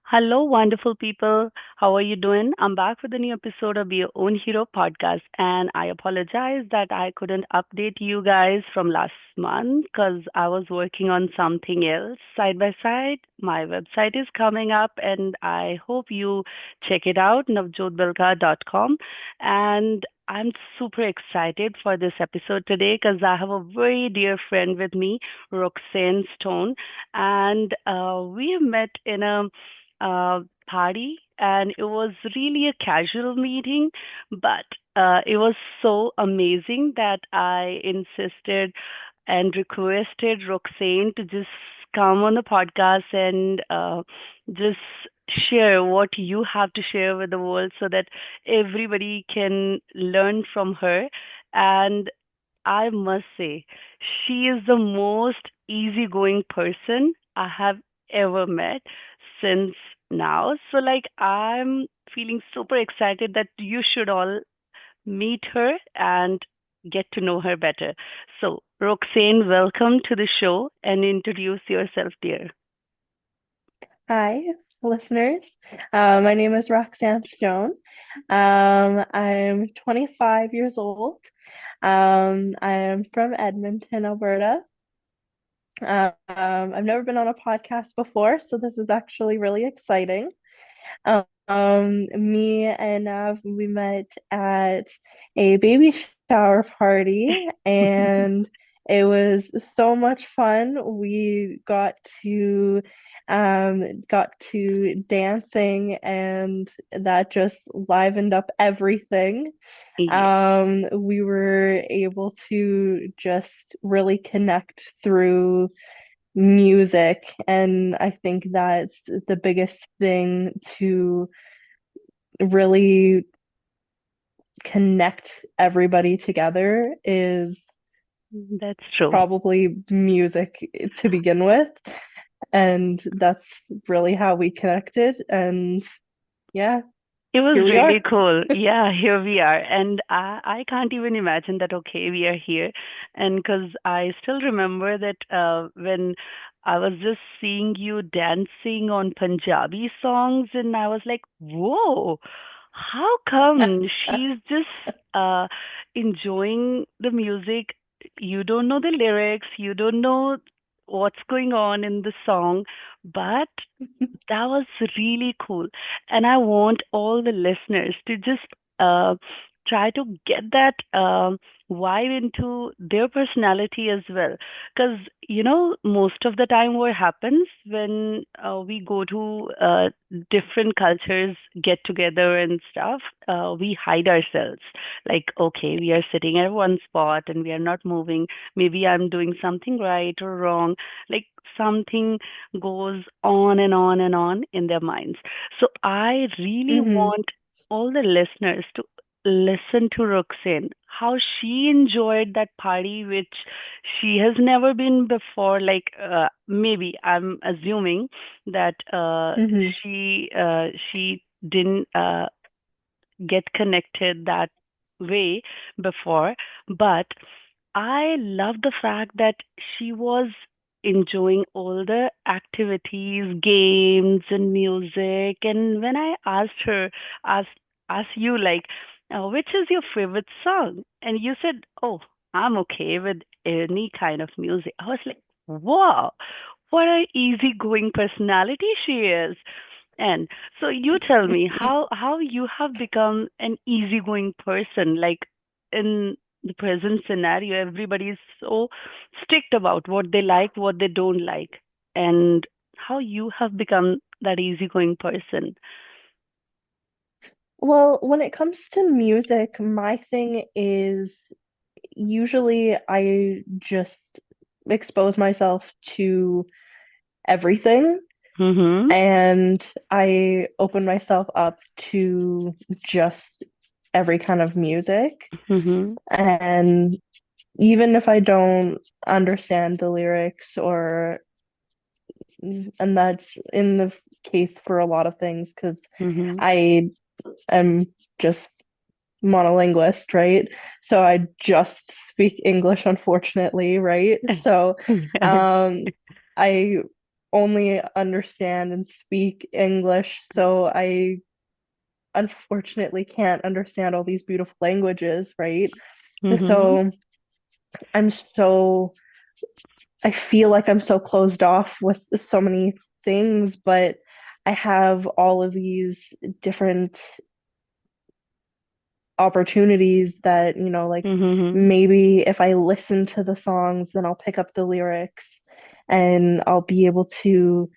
Hello, wonderful people. How are you doing? I'm back with a new episode of Be Your Own Hero podcast, and I apologize that I couldn't update you guys from last month because I was working on something else side by side. My website is coming up, and I hope you check it out, navjotbilka.com. And I'm super excited for this episode today because I have a very dear friend with me, Roxanne Stone, and we have met in a party, and it was really a casual meeting, but it was so amazing that I insisted and requested Roxane to just come on the podcast and just share what you have to share with the world so that everybody can learn from her. And I must say, she is the most easygoing person I have ever met since now. So, like, I'm feeling super excited that you should all meet her and get to know her better. So, Roxane, welcome to the show and introduce yourself, dear. Hi, listeners. My name is Roxanne Stone. I'm 25 years old. I am from Edmonton, Alberta. I've never been on a podcast before, so this is actually really exciting. Me and Nav, we met at a baby shower party, and it was so much fun. We got to dancing, and that just livened up everything. Yeah. We were able to just really connect through music, and I think that's the biggest thing to really connect everybody together is That's true. probably music to begin with. And that's really how we connected. And yeah, It was here we are. really cool. Yeah, here we are. And I can't even imagine that, okay, we are here. And because I still remember that when I was just seeing you dancing on Punjabi songs, and I was like, whoa, how come she's just enjoying the music? You don't know the lyrics, you don't know what's going on in the song, but that was really cool. And I want all the listeners to just uh, try to get that vibe into their personality as well. Because, most of the time, what happens when we go to different cultures, get together and stuff, we hide ourselves. Like, okay, we are sitting at one spot and we are not moving. Maybe I'm doing something right or wrong. Like, something goes on and on and on in their minds. So I really Hmm. want all the listeners to listen to Roxanne, how she enjoyed that party, which she has never been before. Like, maybe I'm assuming that Hmm. she didn't get connected that way before, but I love the fact that she was enjoying all the activities, games, and music. And when I asked her, asked, asked you, like, which is your favorite song? And you said, oh, I'm okay with any kind of music. I was like, wow, what an easygoing personality she is. And so you tell me how you have become an easygoing person, like in the present scenario, everybody is so strict about what they like, what they don't like, and how you have become that easygoing person. Well, when it comes to music, my thing is usually I just expose myself to everything, Mhm. and I open myself up to just every kind of music. Mhm. And even if I don't understand the lyrics, or and that's in the case for a lot of things because Mhm. I am just monolinguist, right? So I just speak English, unfortunately, right? So Yeah. um I only understand and speak English, so I unfortunately can't understand all these beautiful languages, right? Mm-hmm. So I'm so I feel like I'm so closed off with so many things, but I have all of these different opportunities that, like Mm-hmm. maybe if I listen to the songs, then I'll pick up the lyrics and I'll be able to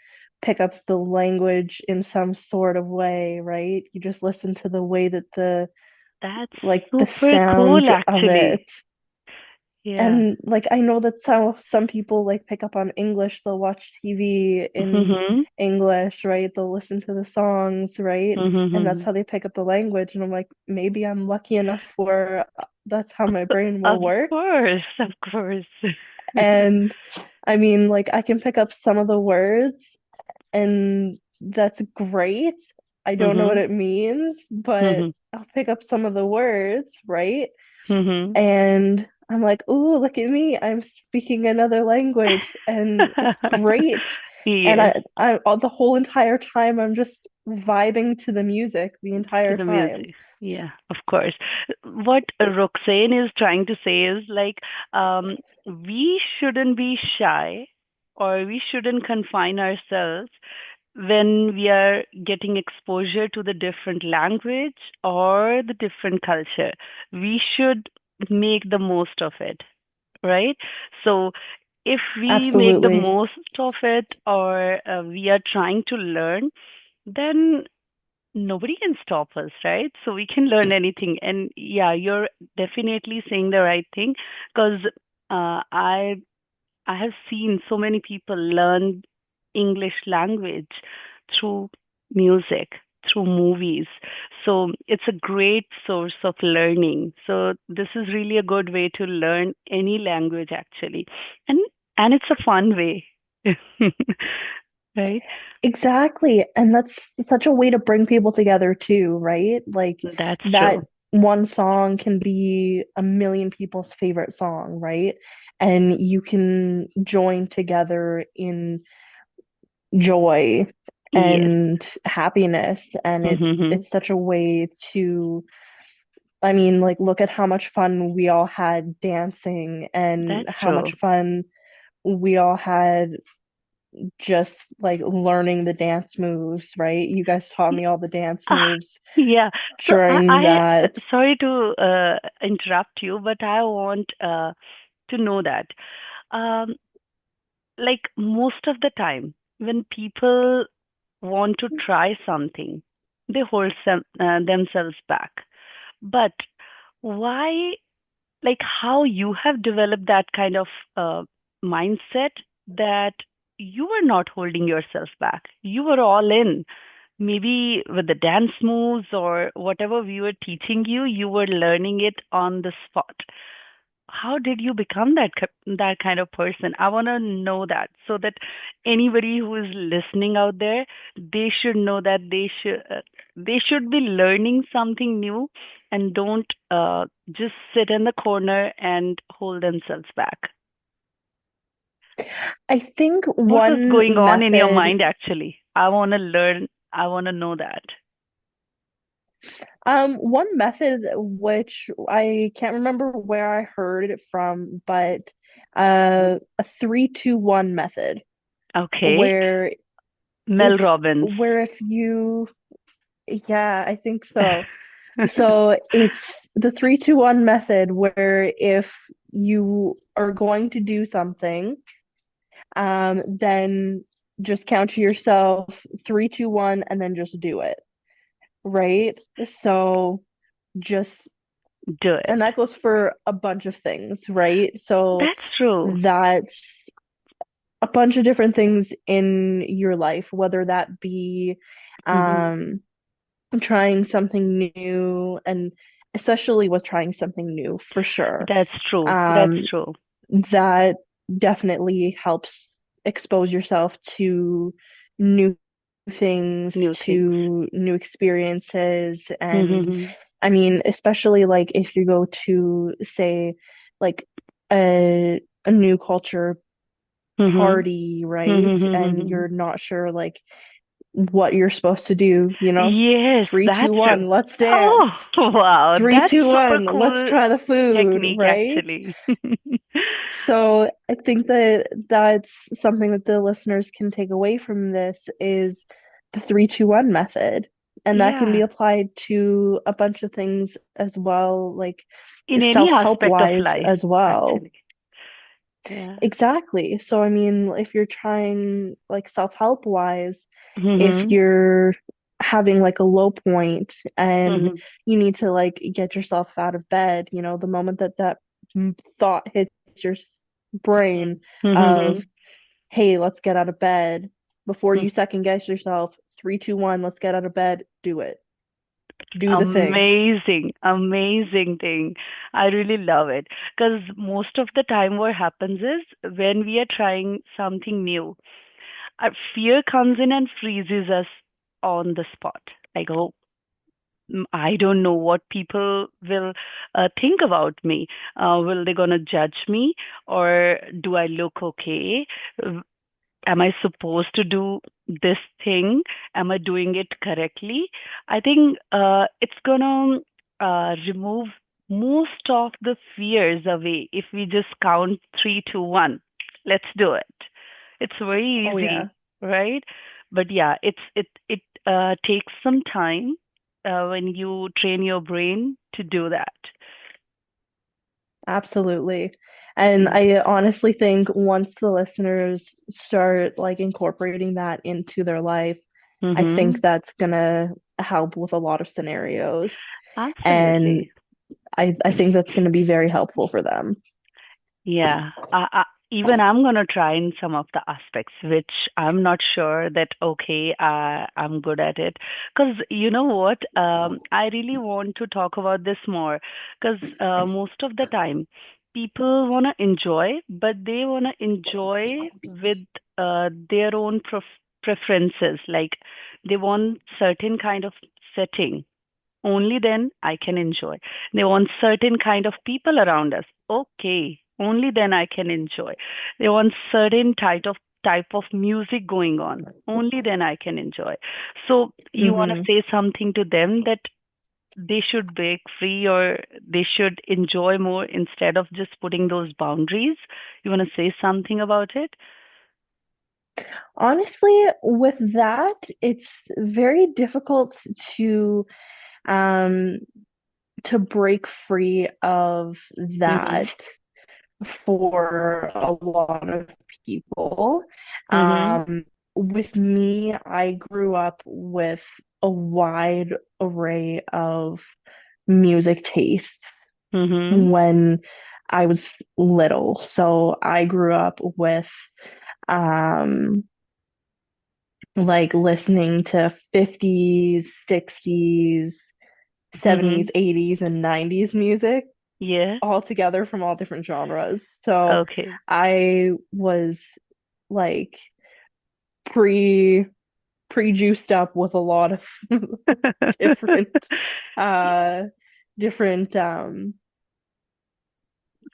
pick up the language in some sort of way, right? You just listen to the way that That's the super sound cool, of actually. it. Yeah. And like I know that some people like pick up on English, they'll watch TV in Mm-hmm. English, right? They'll listen to the songs, right? And that's Mm-hmm. how they pick up the language. And I'm like, maybe I'm lucky enough where that's how my brain will Of work. course, of course. And I mean, like I can pick up some of the words, and that's great. I don't know what Mm-hmm. it means, but Mm-hmm. I'll pick up some of the words, right? Mm-hmm. And I'm like, "Ooh, look at me. I'm speaking another language and it's great." And Yes, the whole entire time I'm just vibing to the music the to entire the time. music. Yeah, of course. What Roxane is trying to say is like, we shouldn't be shy or we shouldn't confine ourselves when we are getting exposure to the different language or the different culture. We should make the most of it, right? So if we make the Absolutely. most of it or we are trying to learn, then nobody can stop us, right? So we can learn anything. And yeah, you're definitely saying the right thing because I have seen so many people learn English language through music, through movies. So it's a great source of learning. So this is really a good way to learn any language actually. And and it's a fun way. Right? Exactly. And that's such a way to bring people together too, right? Like That's that true. one song can be a million people's favorite song, right? And you can join together in joy Yes. and happiness, and Mm-hmm. it's such a way to, I mean, like look at how much fun we all had dancing and That's how much true. fun we all had just like learning the dance moves, right? You guys taught me all the dance Ah, moves yeah. So during that. sorry to interrupt you, but I want to know that, um, like most of the time, when people want to try something, they hold themselves back. But why, like, how you have developed that kind of mindset that you were not holding yourself back? You were all in. Maybe with the dance moves or whatever we were teaching you, you were learning it on the spot. How did you become that kind of person? I want to know that so that anybody who is listening out there, they should know that they should be learning something new and don't just sit in the corner and hold themselves back. I think What was one going on in your method, mind actually? I want to learn. I want to know that. one method which I can't remember where I heard it from, but a 3-2-1 method Okay. where Mel it's Robbins. where if you, yeah, I think so. So it's the 3-2-1 method where if you are going to do something, then just count to yourself 3-2-1 and then just do it, right? So just, Do it. and that goes for a bunch of things, right? So That's true. that's a bunch of different things in your life, whether that be Hmm. um, trying something new, and especially with trying something new for sure. That's true. That's Um, true. that definitely helps expose yourself to new things, New things. to new experiences. And Hmm. I mean, especially like if you go to, say, like a new culture, Mhm. tardy, right? And Mhm. you're not sure like what you're supposed to do, you know? Yes, Three, two, that's true. one, let's dance. Oh, wow. Three, That's two, super one, let's cool try the food, technique, right? actually. So I think that that's something that the listeners can take away from this is the 3-2-1 method. And that can be Yeah, applied to a bunch of things as well, like in any self-help aspect of wise life, as well. actually. Yeah. Exactly. So I mean, if you're trying like self-help wise, if Mhm. you're having like a low point and Mhm. you need to like get yourself out of bed, the moment that thought hits your brain of, Mhm. hey, let's get out of bed, before Mhm. you second guess yourself, 3, 2, 1, let's get out of bed, do it. Do the thing. Amazing, amazing thing. I really love it because most of the time, what happens is when we are trying something new, our fear comes in and freezes us on the spot. Like, oh, I don't know what people will think about me. Will they gonna judge me, or do I look okay? Uh, Am I supposed to do this thing? Am I doing it correctly? I think it's gonna remove most of the fears away if we just count three, two, one. Let's do it. It's very Oh yeah, easy, right? But yeah, it takes some time when you train your brain to do that. absolutely. And Mm. I honestly think once the listeners start like incorporating that into their life, I think Mm-hmm. that's gonna help with a lot of scenarios. And Absolutely. I think that's gonna be very helpful for them. Yeah, even I'm gonna try in some of the aspects which I'm not sure that okay, I'm good at it. Because you know what, I really want to talk about this more. Because most of the time, people wanna enjoy, but they wanna enjoy with their own preferences. Like they want certain kind of setting only then I can enjoy. They want certain kind of people around us. Okay, only then I can enjoy. They want certain type of music going on. Only then I can enjoy. So you want to Hmm. say something to them that they should break free or they should enjoy more instead of just putting those boundaries. You want to say something about it? Honestly, with that, it's very difficult to um to break free of Mhm. that for a lot of people. Mhm. With me, I grew up with a wide array of music tastes Mhm. when I was little. So I grew up with um like listening to 50s, 60s, 70s, Mhm. 80s, and 90s music Yeah. all together from all different genres. So Okay. I was like pre juiced up with a lot of different uh different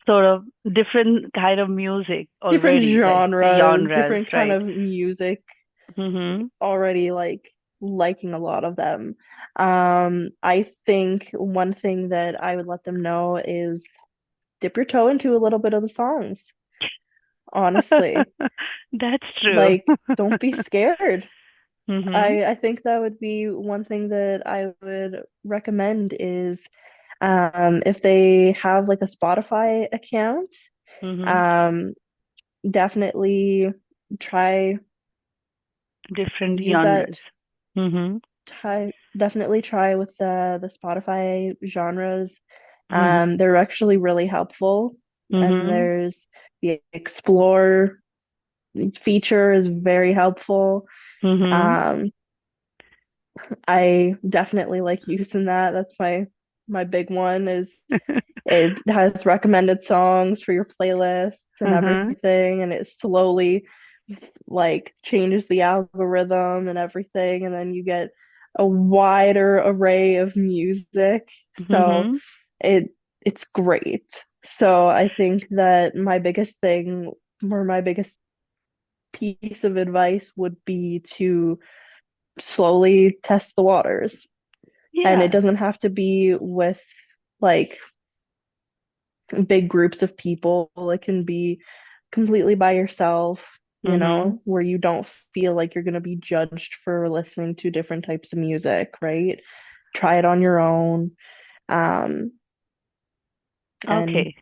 Sort of different kind of music different already, like genres, genres, different kind right? of music, Mhm. already like liking a lot of them. I think one thing that I would let them know is dip your toe into a little bit of the songs, honestly. That's true. Like, don't be scared. Mhm. I think that would be one thing that I would recommend is if they have like a Spotify account, Mhm. um, definitely try Different use that genres. Mhm. definitely try with the Spotify genres. Mhm. They're actually really helpful. And Mhm. there's the explore feature is very helpful. Mhm. Um, I definitely like using that. That's my big one is it has recommended songs for your playlists and Uh-huh. everything, and it slowly like changes the algorithm and everything, and then you get a wider array of music. So Mhm. it it's great. So I think that my biggest thing or my biggest piece of advice would be to slowly test the waters. And it Yeah. doesn't have to be with like big groups of people. It can be completely by yourself, Mm-hmm. where you don't feel like you're going to be judged for listening to different types of music, right? Try it on your own, um, and Okay.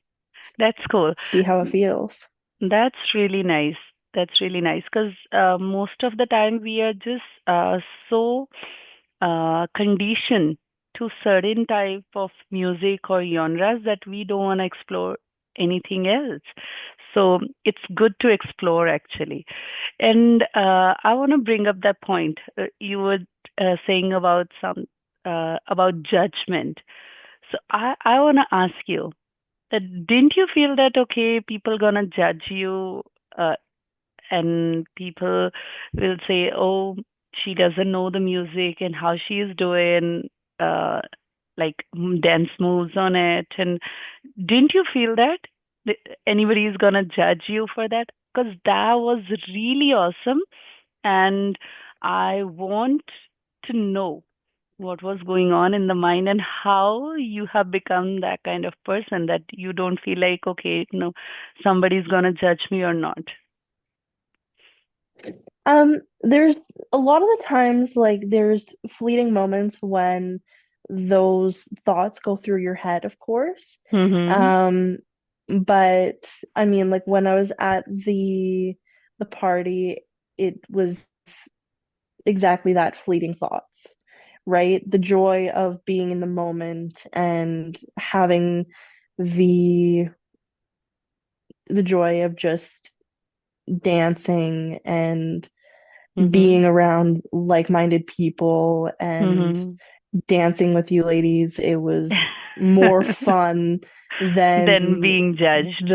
That's cool. see how it feels. That's really nice. That's really nice because most of the time we are just so conditioned to certain type of music or genres that we don't want to explore anything else. So it's good to explore actually. And I want to bring up that point you were saying about some about judgment. So I want to ask you that didn't you feel that okay, people gonna judge you, uh, and people will say, oh, she doesn't know the music and how she is doing, uh, like dance moves on it, and didn't you feel that anybody is gonna judge you for that? Because that was really awesome, and I want to know what was going on in the mind and how you have become that kind of person that you don't feel like, okay, no, somebody's gonna judge me or not. There's a lot of the times like there's fleeting moments when those thoughts go through your head, of course. Mm-hmm. Um, but I mean, like when I was at the party, it was exactly that fleeting thoughts, right? The joy of being in the moment and having the the joy of just dancing and Mm-hmm. being around like-minded people and Mm-hmm. dancing with you ladies. It was more fun Then than being judged.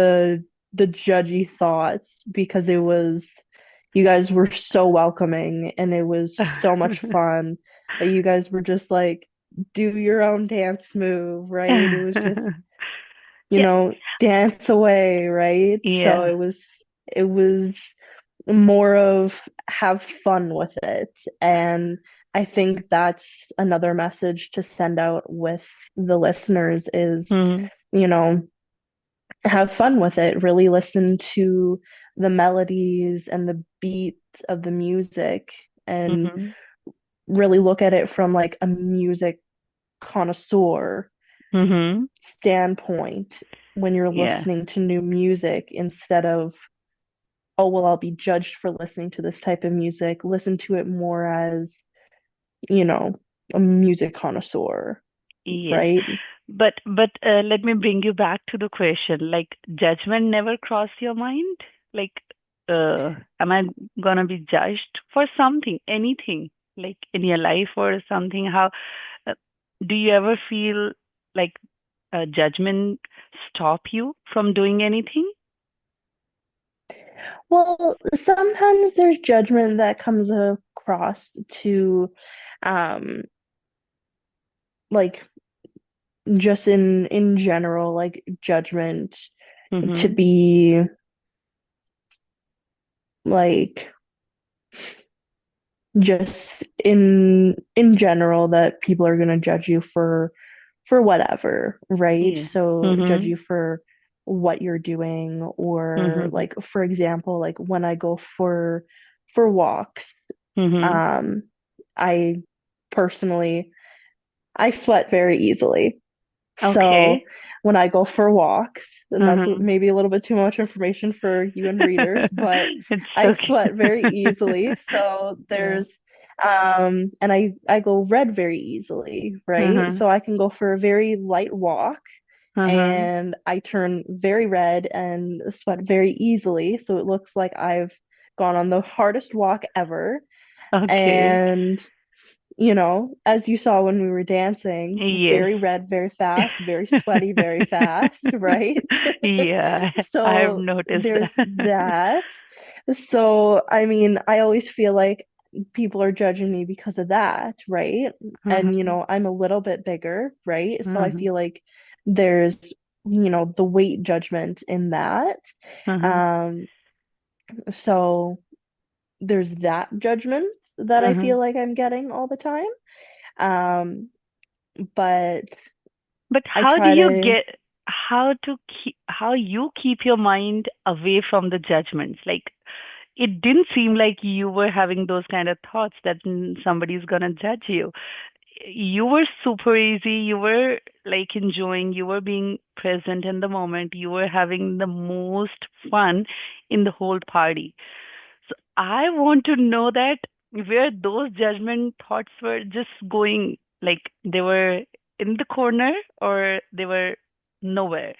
the judgy thoughts because it was you guys were so welcoming and it was so much fun that you guys were just like do your own dance move, right? It was just, Yeah, dance away, right? So yeah. it was more of have fun with it. And I think that's another message to send out with the listeners is, Mm-hmm. you know, have fun with it. Really listen to the melodies and the beats of the music and Mm-hmm. really look at it from like a music connoisseur Mm-hmm. standpoint when you're Yeah. listening to new music instead of, oh, well, I'll be judged for listening to this type of music. Listen to it more as, you know, a music connoisseur, Yes. right? But let me bring you back to the question. Like, judgment never crossed your mind? Like, am I gonna be judged for something, anything, like in your life or something? How uh, do you ever feel like judgment stop you from doing anything? Well, sometimes there's judgment that comes across to, um, like just in general, like judgment to Mm-hmm. be like just in general that people are going to judge you for whatever, right? Yeah. So judge Mm-hmm. you for what you're doing or Mm-hmm. like for example, like when I go for walks, Mm-hmm. um I personally I sweat very easily. So Okay. when I go for walks, and that's Mm-hmm. maybe a little bit too much information for you and readers, but It's I sweat very okay. easily. So Yeah. there's and I go red very easily, right? Uh-huh. So I can go for a very light walk Uh-huh. and I turn very red and sweat very easily. So it looks like I've gone on the hardest walk ever. Okay. And as you saw when we were dancing, Yes. very red, very fast, very sweaty, very fast, right? Yeah, I have So noticed there's that. that. So, I mean, I always feel like people are judging me because of that, right? And, Uh-huh. I'm a little bit bigger, right? So I Uh-huh. feel like there's, the weight judgment in that. Uh-huh. Um, so. there's that judgment that I Mm-hmm. feel like I'm getting all the time. Um, but But I how do try you to, get how you keep your mind away from the judgments? Like it didn't seem like you were having those kind of thoughts that somebody's gonna judge you. You were super easy. You were like enjoying, you were being present in the moment, you were having the most fun in the whole party. So I want to know that where those judgment thoughts were just going, like they were in the corner or they were nowhere.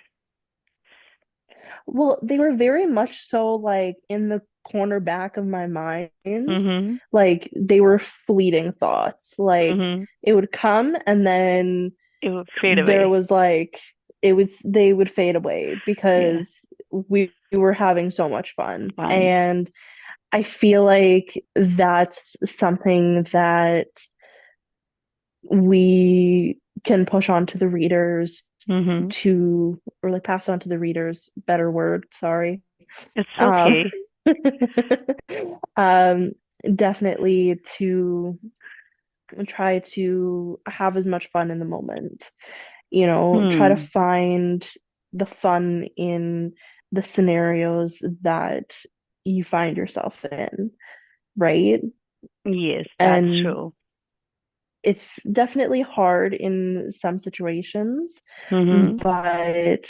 well, they were very much so like in the corner back of my mind. Mhm. Like they were fleeting thoughts. Like Mhm. it would come and then It would fade there away. was like they would fade away Yeah. because we were having so much fun. Fun. And I feel like that's something that we can push on to the readers Mhm. to, or like pass on to the readers, better word, sorry. It's Um, okay. um, definitely to try to have as much fun in the moment, try to Hmm. find the fun in the scenarios that you find yourself in, right? Yes, that's And true. it's definitely hard in some situations, Mhm. but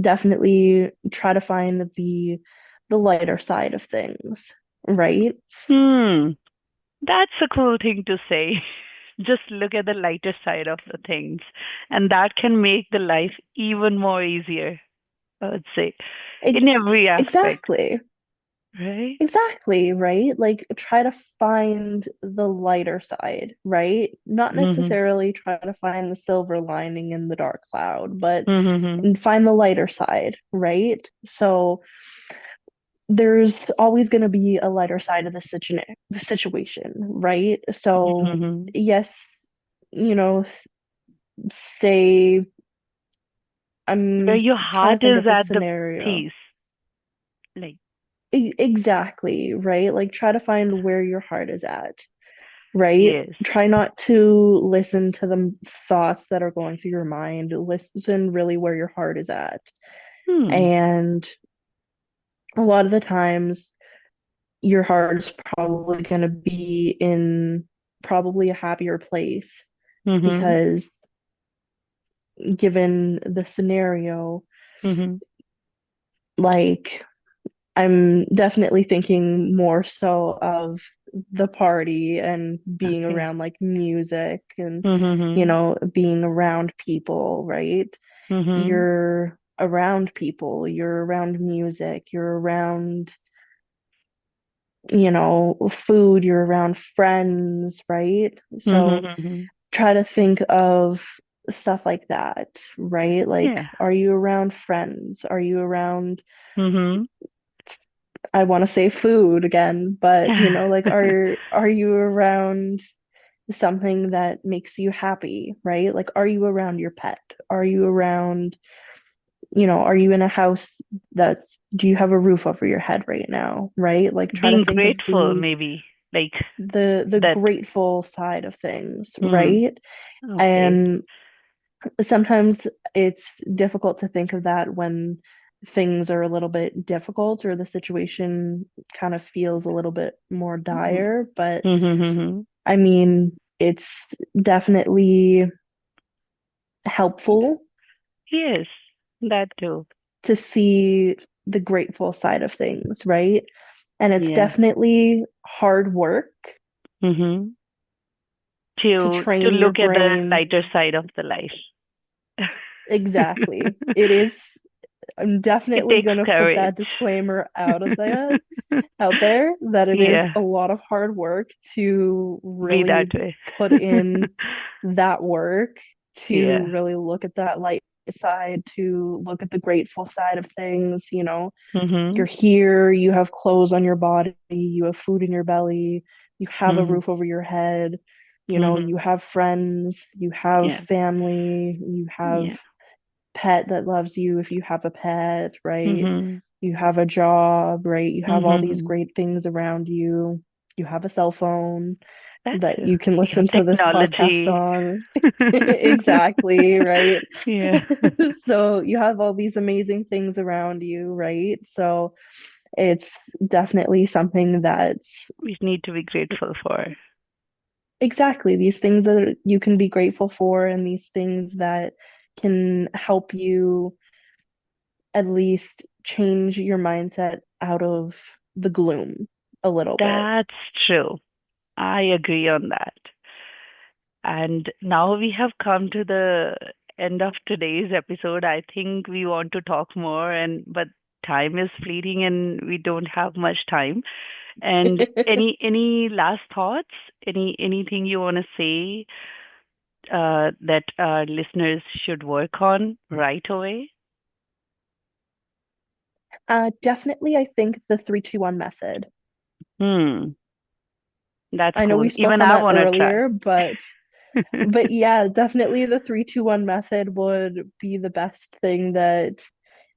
definitely try to find the lighter side of things, right? Hmm. That's a cool thing to say. Just look at the lighter side of the things, and that can make the life even more easier, I would say, E- in every aspect, exactly. right? Exactly, right? Like try to find the lighter side, right? Not Mhm. necessarily try to find the silver lining in the dark cloud, but Mhm. and find the lighter side, right? So there's always going to be a lighter side of the situation, right? So Mhm. yes, you know, say Where I'm your trying to heart think is of a at the scenario. peace, like Exactly, right? Like try to find where your heart is at, right? yes. Try not to listen to the thoughts that are going through your mind. Listen really where your heart is at. Hmm. And a lot of the times, your heart's probably going to be in probably a happier place Mhm. because given the scenario, Mhm. like I'm definitely thinking more so of the party and being Okay. around like music and, Mhm. being around people, right? Mhm. You're around people, you're around music, you're around, food, you're around friends, right? So Mhm. try to think of stuff like that, right? Like, Yeah. are you around friends? Are you around Mhm. I want to say food again, but like are you around something that makes you happy, right? Like are you around your pet? Are you around, are you in a house do you have a roof over your head right now, right? Like try to Being think of grateful, maybe, like the that. grateful side of things, Hmm. right? Okay. And sometimes it's difficult to think of that when things are a little bit difficult or the situation kind of feels a little bit more dire. But Mhm. I mean, it's definitely helpful Yes, that too. to see the grateful side of things, right? And it's Yeah. definitely hard work Mhm. to To train your look at the brain. lighter side of the life. Exactly. It is. I'm It definitely takes going to put that courage. disclaimer out there that it is Yeah, a lot of hard work to be that really way. put in that work, to Yeah. really look at that light side, to look at the grateful side of things. You're Mhm. here, you have clothes on your body, you have food in your belly, you have a Mhm. roof over your head, Mhm. you have friends, you have Yeah. family, you have Yeah. pet that loves you if you have a pet, right? Mhm. you have a job, right? You have all these Mm-hmm. great things around you. You have a cell phone That's that true. you can We have listen to this podcast technology. on. Exactly, right? Yeah, So you have all these amazing things around you, right? So it's definitely something that's we need to be grateful for. exactly these things that you can be grateful for and these things that can help you at least change your mindset out of the gloom a little bit. That's true. I agree on that. And now we have come to the end of today's episode. I think we want to talk more, and but time is fleeting and we don't have much time. And any last thoughts? Anything you want to say that our listeners should work on right away? Definitely, I think the 3-2-1 method. Hmm, that's I know cool. we spoke Even on I that want to try. earlier, but yeah, definitely the 3-2-1 method would be the best thing that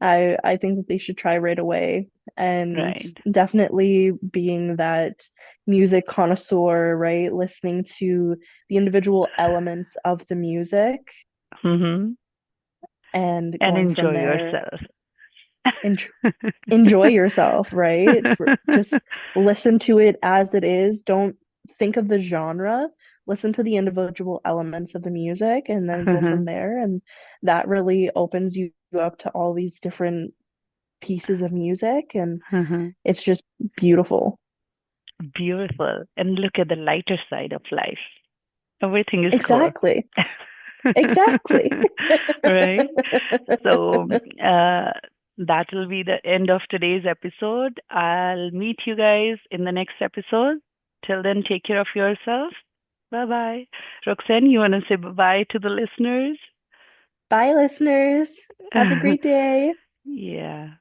I think that they should try right away. And Right. definitely being that music connoisseur, right? Listening to the individual elements of the music Mm-hmm. and And going from enjoy there. yourself. En enjoy yourself, right? Just listen to it as it is. Don't think of the genre. Listen to the individual elements of the music and then go from there. And that really opens you up to all these different pieces of music. And it's just beautiful. Beautiful. And look at the lighter side of life. Everything is cool. Exactly. Exactly. Right? So, uh, that will be the end of today's episode. I'll meet you guys in the next episode. Till then, take care of yourself. Bye bye. Roxanne, you want to say bye bye to the listeners? Bye, listeners. Have a great day. Yeah.